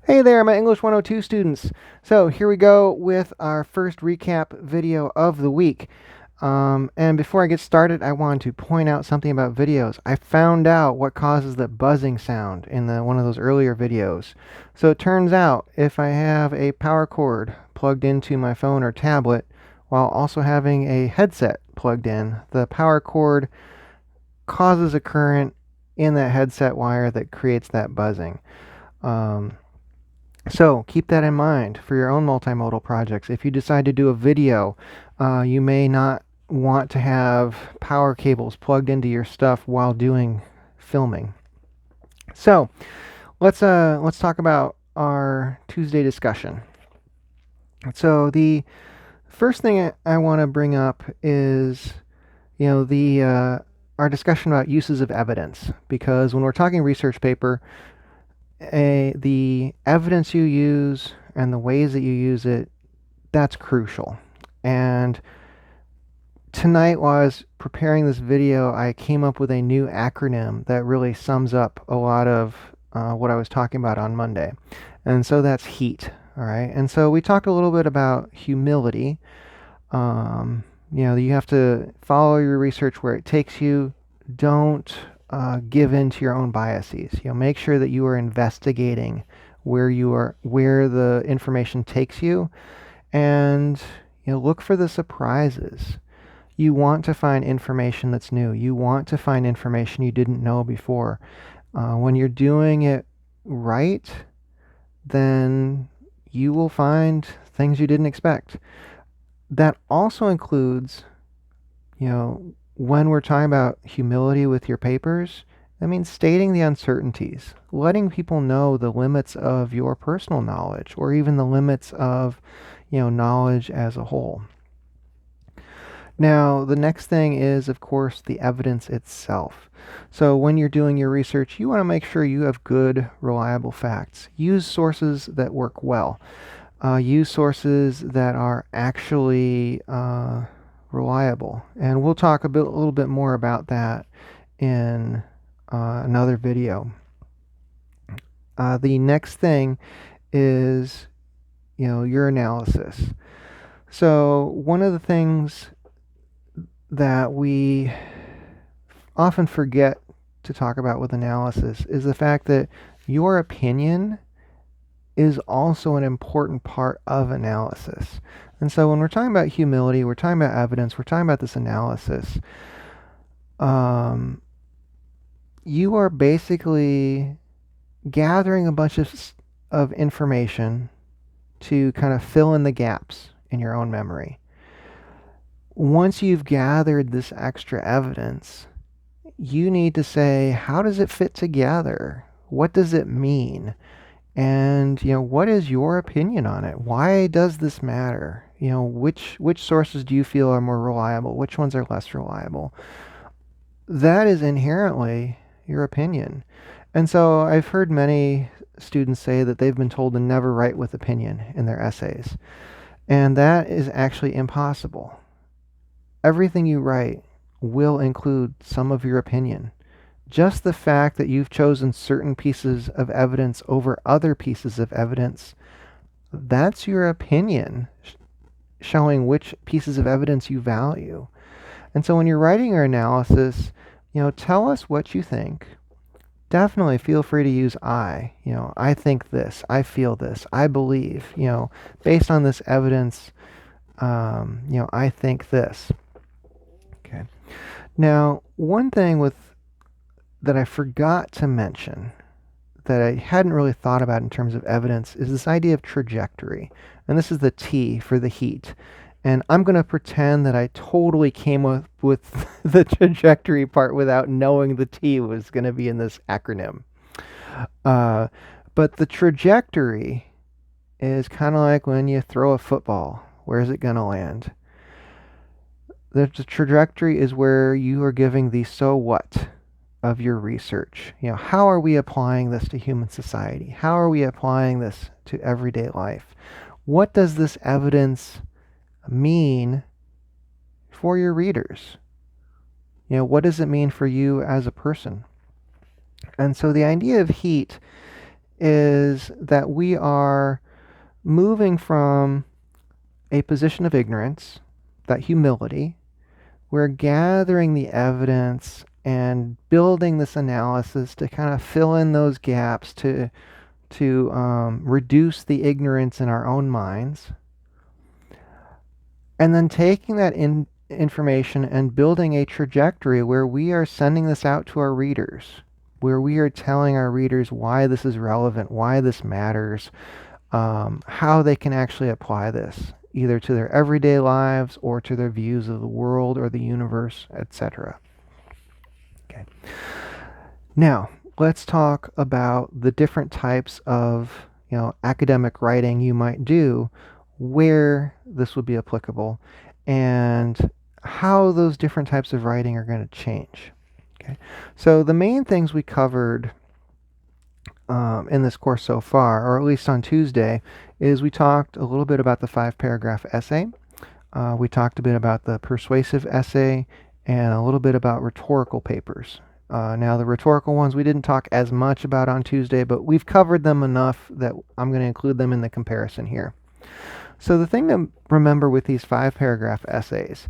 Hey there, my English 102 students. So here we go with our first recap video of the week. And before I get started, I want to point out something about videos. I found out what causes the buzzing sound in one of those earlier videos. So it turns out if I have a power cord plugged into my phone or tablet while also having a headset plugged in, the power cord causes a current in that headset wire that creates that buzzing. So keep that in mind for your own multimodal projects. If you decide to do a video, you may not want to have power cables plugged into your stuff while doing filming. So let's talk about our Tuesday discussion. So the first thing I want to bring up is our discussion about uses of evidence, because when we're talking research paper, the evidence you use and the ways that you use it, that's crucial. And tonight, while I was preparing this video, I came up with a new acronym that really sums up a lot of what I was talking about on Monday. And so that's HEAT. All right. And so we talked a little bit about humility. You have to follow your research where it takes you. Don't give in to your own biases. Make sure that you are investigating where the information takes you, and look for the surprises. You want to find information that's new. You want to find information you didn't know before. When you're doing it right, then you will find things you didn't expect. That also includes, when we're talking about humility with your papers, that means stating the uncertainties, letting people know the limits of your personal knowledge, or even the limits of, knowledge as a whole. Now, the next thing is, of course, the evidence itself. So when you're doing your research, you want to make sure you have good, reliable facts. Use sources that work well. Use sources that are actually reliable. And we'll talk a little bit more about that in another video. The next thing is, your analysis. So one of the things that we often forget to talk about with analysis is the fact that your opinion is also an important part of analysis. And so when we're talking about humility, we're talking about evidence, we're talking about this analysis, you are basically gathering a bunch of information to kind of fill in the gaps in your own memory. Once you've gathered this extra evidence, you need to say, how does it fit together? What does it mean? And, what is your opinion on it? Why does this matter? Which sources do you feel are more reliable? Which ones are less reliable? That is inherently your opinion. And so I've heard many students say that they've been told to never write with opinion in their essays. And that is actually impossible. Everything you write will include some of your opinion. Just the fact that you've chosen certain pieces of evidence over other pieces of evidence, that's your opinion, showing which pieces of evidence you value. And so when you're writing your analysis, tell us what you think. Definitely feel free to use I. I think this, I feel this, I believe, based on this evidence, I think this. Okay. Now, one thing that I forgot to mention that I hadn't really thought about in terms of evidence is this idea of trajectory. And this is the T for the heat. And I'm going to pretend that I totally came up with the trajectory part without knowing the T was going to be in this acronym. But the trajectory is kind of like when you throw a football. Where's it going to land? The trajectory is where you are giving the so what of your research. How are we applying this to human society? How are we applying this to everyday life? What does this evidence mean for your readers? What does it mean for you as a person? And so the idea of heat is that we are moving from a position of ignorance, that humility. We're gathering the evidence and building this analysis to kind of fill in those gaps to reduce the ignorance in our own minds, and then taking that information and building a trajectory where we are sending this out to our readers, where we are telling our readers why this is relevant, why this matters, how they can actually apply this, either to their everyday lives or to their views of the world or the universe, etc. Okay. Now, let's talk about the different types of, academic writing you might do where this would be applicable and how those different types of writing are going to change. Okay. So the main things we covered in this course so far, or at least on Tuesday, is we talked a little bit about the 5-paragraph essay. We talked a bit about the persuasive essay and a little bit about rhetorical papers. Now, the rhetorical ones we didn't talk as much about on Tuesday, but we've covered them enough that I'm going to include them in the comparison here. So the thing to remember with these 5-paragraph essays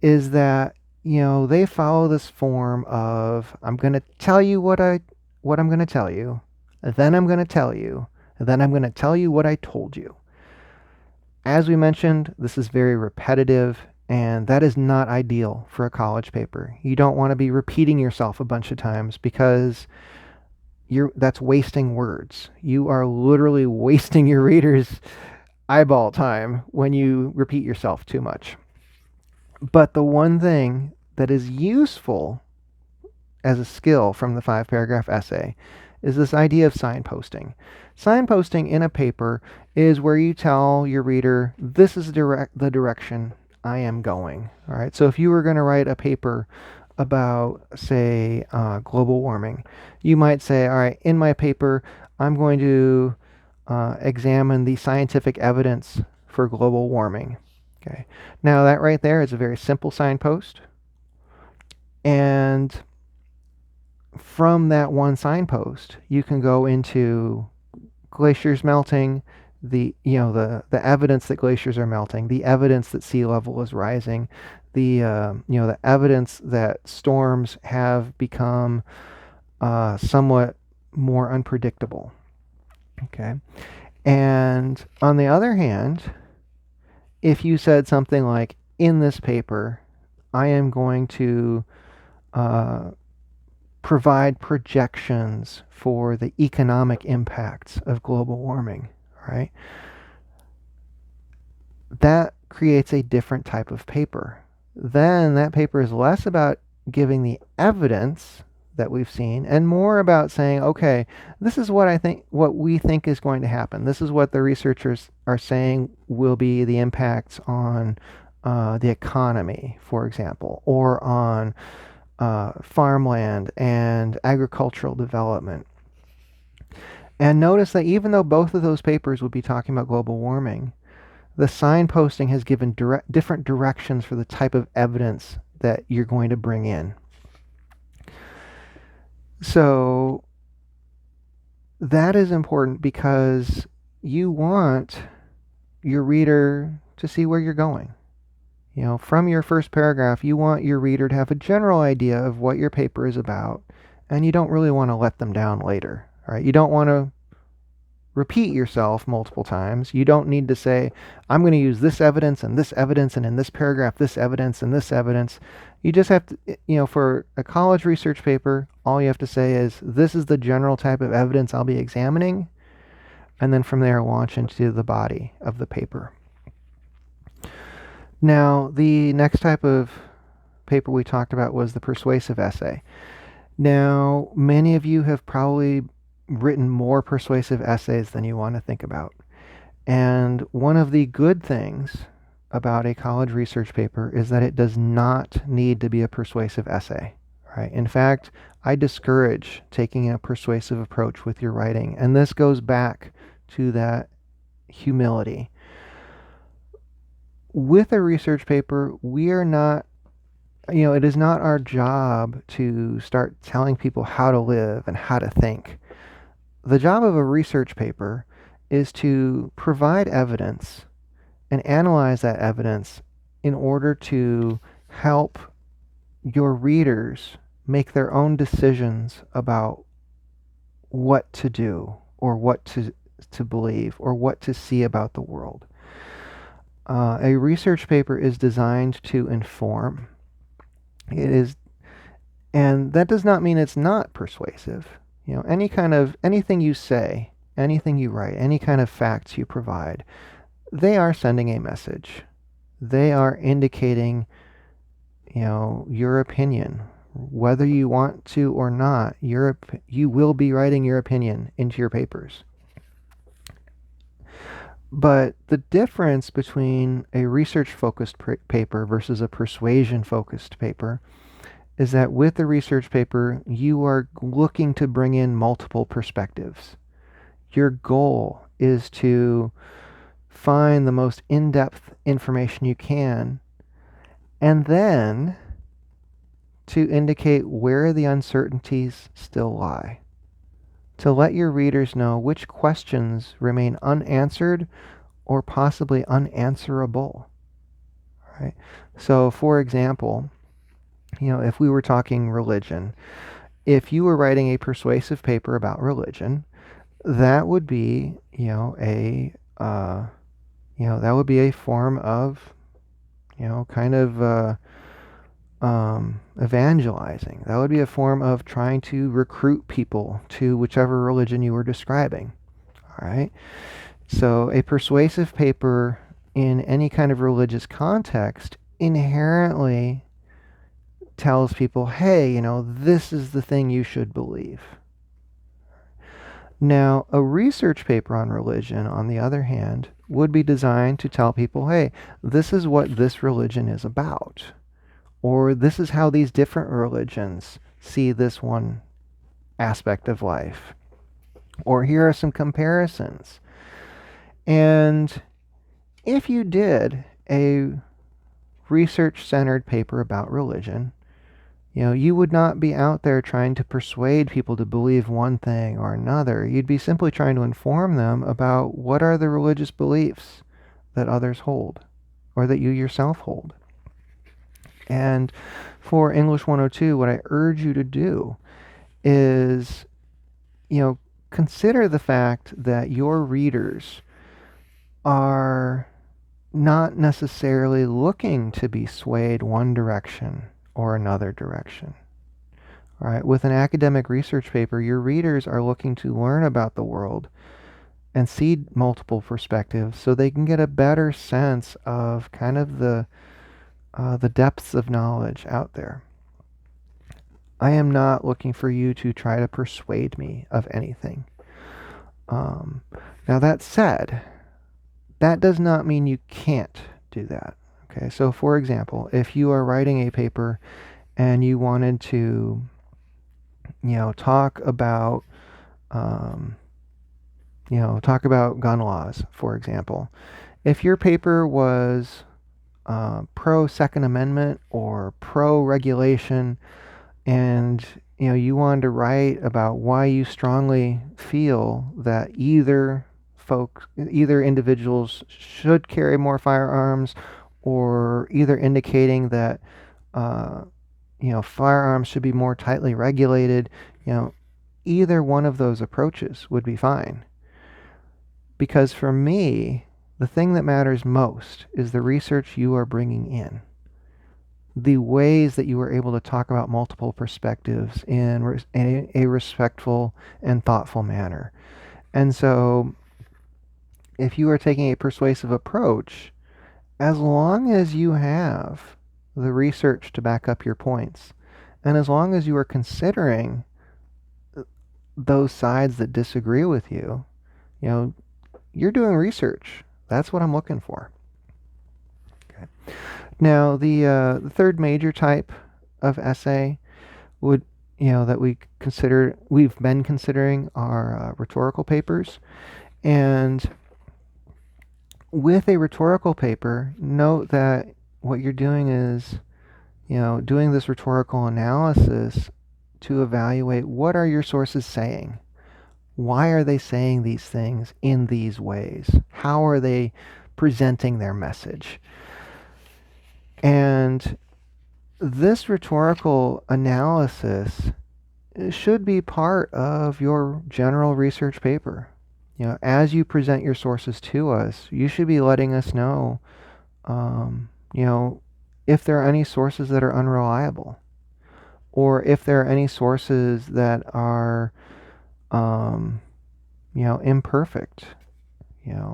is that, they follow this form of, I'm going to tell you what I'm going to tell you, then I'm going to tell you, then I'm going to tell you what I told you. As we mentioned, this is very repetitive, and that is not ideal for a college paper. You don't want to be repeating yourself a bunch of times because that's wasting words. You are literally wasting your readers' eyeball time when you repeat yourself too much. But the one thing that is useful as a skill from the 5-paragraph essay is this idea of signposting. Signposting in a paper is where you tell your reader, this is the direction I am going. All right. So if you were going to write a paper about, say, global warming, you might say, all right, in my paper, I'm going to examine the scientific evidence for global warming. Okay. Now that right there is a very simple signpost. And from that one signpost, you can go into glaciers melting, the evidence that glaciers are melting, the evidence that sea level is rising, the evidence that storms have become somewhat more unpredictable. Okay. And on the other hand, if you said something like, in this paper, I am going to provide projections for the economic impacts of global warming, right? That creates a different type of paper. Then that paper is less about giving the evidence that we've seen and more about saying, okay, this is what we think is going to happen. This is what the researchers are saying will be the impacts on the economy, for example, or on farmland and agricultural development. And notice that even though both of those papers would be talking about global warming, the signposting has given different directions for the type of evidence that you're going to bring in. So that is important because you want your reader to see where you're going. From your first paragraph, you want your reader to have a general idea of what your paper is about, and you don't really want to let them down later. All right? You don't want to repeat yourself multiple times. You don't need to say, I'm going to use this evidence, and in this paragraph, this evidence, and this evidence. You just have to, for a college research paper, all you have to say is, this is the general type of evidence I'll be examining, and then from there launch into the body of the paper. Now, the next type of paper we talked about was the persuasive essay. Now, many of you have probably written more persuasive essays than you want to think about. And one of the good things about a college research paper is that it does not need to be a persuasive essay. Right? In fact, I discourage taking a persuasive approach with your writing. And this goes back to that humility. With a research paper, we are not, it is not our job to start telling people how to live and how to think. The job of a research paper is to provide evidence and analyze that evidence in order to help your readers make their own decisions about what to do or what to believe or what to see about the world. A research paper is designed to inform. It is, and that does not mean it's not persuasive. Anything you say, anything you write, any kind of facts you provide, they are sending a message. They are indicating, your opinion. Whether you want to or not, you will be writing your opinion into your papers. But the difference between a research-focused paper versus a persuasion-focused paper is that with the research paper, you are looking to bring in multiple perspectives. Your goal is to find the most in-depth information you can, and then to indicate where the uncertainties still lie. To let your readers know which questions remain unanswered or possibly unanswerable. Right? So, for example, if we were talking religion, if you were writing a persuasive paper about religion, that would be, that would be a form of, kind of evangelizing. That would be a form of trying to recruit people to whichever religion you were describing. All right. So a persuasive paper in any kind of religious context inherently tells people, hey, this is the thing you should believe. Now, a research paper on religion, on the other hand, would be designed to tell people, hey, this is what this religion is about. Or this is how these different religions see this one aspect of life. Or here are some comparisons. And if you did a research-centered paper about religion, you would not be out there trying to persuade people to believe one thing or another. You'd be simply trying to inform them about what are the religious beliefs that others hold or that you yourself hold. And for English 102, what I urge you to do is, consider the fact that your readers are not necessarily looking to be swayed one direction or another direction. All right? With an academic research paper, your readers are looking to learn about the world and see multiple perspectives so they can get a better sense of kind of the depths of knowledge out there. I am not looking for you to try to persuade me of anything. Now that said, that does not mean you can't do that. Okay, so for example, if you are writing a paper and you wanted to, talk about, gun laws, for example, if your paper was pro Second Amendment or pro regulation, and you wanted to write about why you strongly feel that either individuals should carry more firearms, or either indicating that firearms should be more tightly regulated, either one of those approaches would be fine. Because for me, the thing that matters most is the research you are bringing in. The ways that you are able to talk about multiple perspectives in a respectful and thoughtful manner. And so, if you are taking a persuasive approach, as long as you have the research to back up your points, and as long as you are considering those sides that disagree with you, you're doing research. That's what I'm looking for. Okay. Now, the third major type of essay would, that we've been considering are rhetorical papers. And with a rhetorical paper, note that what you're doing is, doing this rhetorical analysis to evaluate what are your sources saying? Why are they saying these things in these ways? How are they presenting their message? And this rhetorical analysis should be part of your general research paper. As you present your sources to us, you should be letting us know, if there are any sources that are unreliable, or if there are any sources that are, imperfect.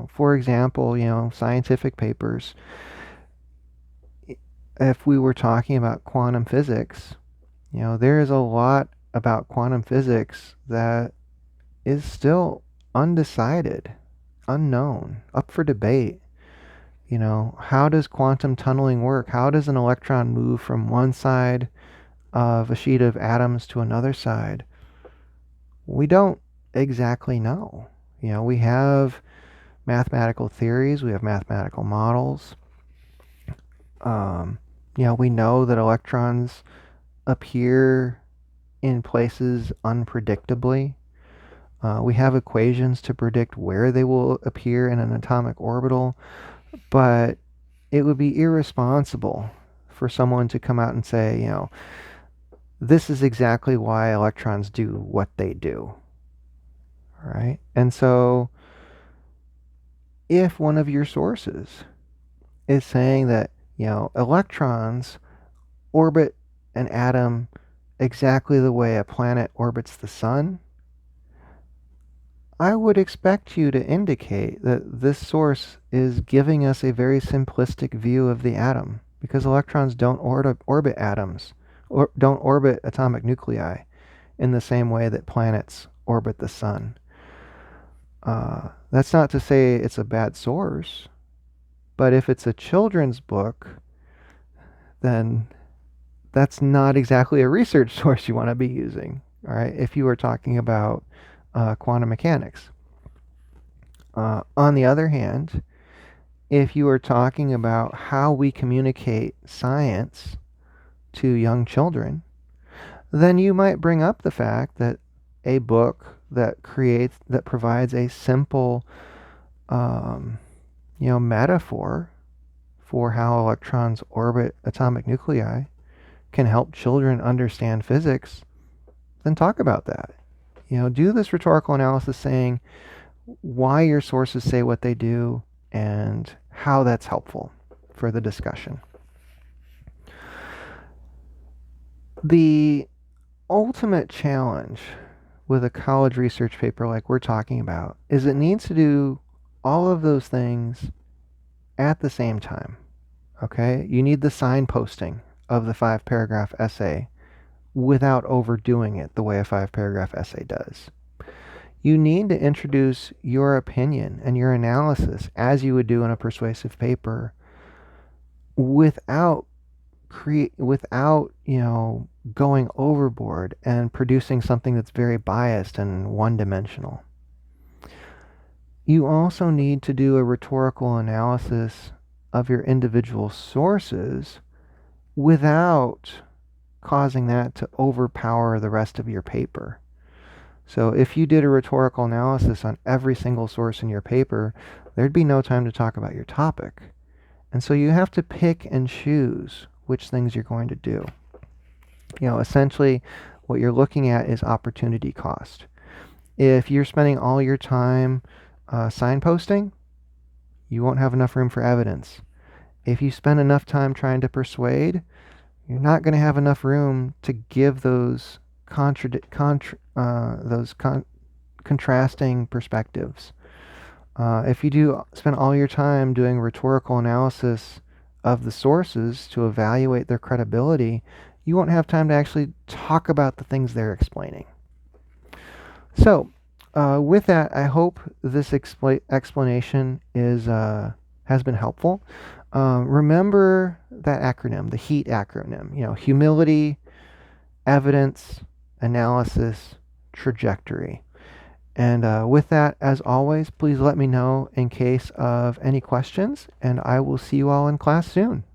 For example, scientific papers. If we were talking about quantum physics, there is a lot about quantum physics that is still undecided, unknown, up for debate. How does quantum tunneling work? How does an electron move from one side of a sheet of atoms to another side? We don't exactly know. We have mathematical theories, we have mathematical models. We know that electrons appear in places unpredictably. We have equations to predict where they will appear in an atomic orbital, but it would be irresponsible for someone to come out and say, this is exactly why electrons do what they do. Right? And so if one of your sources is saying that, electrons orbit an atom exactly the way a planet orbits the sun, I would expect you to indicate that this source is giving us a very simplistic view of the atom, because electrons don't orbit atoms, or don't orbit atomic nuclei in the same way that planets orbit the sun. That's not to say it's a bad source, but if it's a children's book, then that's not exactly a research source you want to be using. All right, if you were talking about quantum mechanics. On the other hand, if you are talking about how we communicate science to young children, then you might bring up the fact that a book that provides a simple, metaphor for how electrons orbit atomic nuclei can help children understand physics, then talk about that. Do this rhetorical analysis saying why your sources say what they do and how that's helpful for the discussion. The ultimate challenge with a college research paper like we're talking about is it needs to do all of those things at the same time. Okay? You need the signposting of the 5-paragraph essay without overdoing it the way a 5-paragraph essay does. You need to introduce your opinion and your analysis as you would do in a persuasive paper without going overboard and producing something that's very biased and one-dimensional. You also need to do a rhetorical analysis of your individual sources without causing that to overpower the rest of your paper. So if you did a rhetorical analysis on every single source in your paper, there'd be no time to talk about your topic. And so you have to pick and choose which things you're going to do. Essentially, what you're looking at is opportunity cost. If you're spending all your time signposting, you won't have enough room for evidence. If you spend enough time trying to persuade, you're not going to have enough room to give those contrasting perspectives. If you spend all your time doing rhetorical analysis of the sources to evaluate their credibility, you won't have time to actually talk about the things they're explaining. So, with that, I hope this explanation has been helpful. Remember that acronym, the HEAT acronym. Humility, evidence, analysis, trajectory. And with that, as always, please let me know in case of any questions, and I will see you all in class soon.